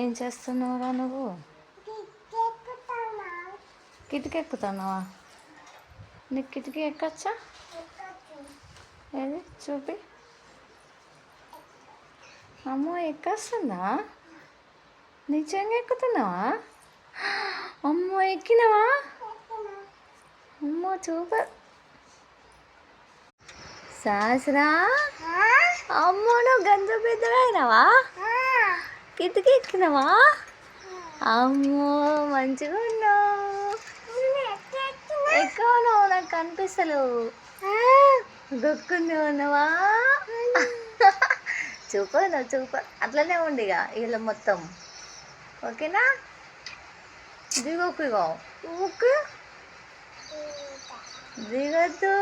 ఏం చేస్తున్నావురా నువ్వు? కిటికీ ఎక్కుతున్నావా? నీకు కిటికీ ఎక్కచ్చా? ఏది చూపి. అమ్మో ఎక్కేస్తుందా? నిజంగా ఎక్కుతున్నావా? అమ్మో ఎక్కినావా? అమ్మో సూపర్. సహస్రా, అమ్మో నువ్వు గంజ పెద్దగా అయినావా? కిటికీ ఎక్కినావా? అమ్మో మంచిగా ఉన్నావు. ఎక్కువ నువ్వు నాకు కనిపిస్తలేవు. గొక్కుంది ఉన్నావా? సూపర్ నువ్వు సూపర్. అట్లనే ఉండి ఇక ఇలా మొత్తం ఓకేనా? దిగోకు ఇగో ఊకు దిగద్దు.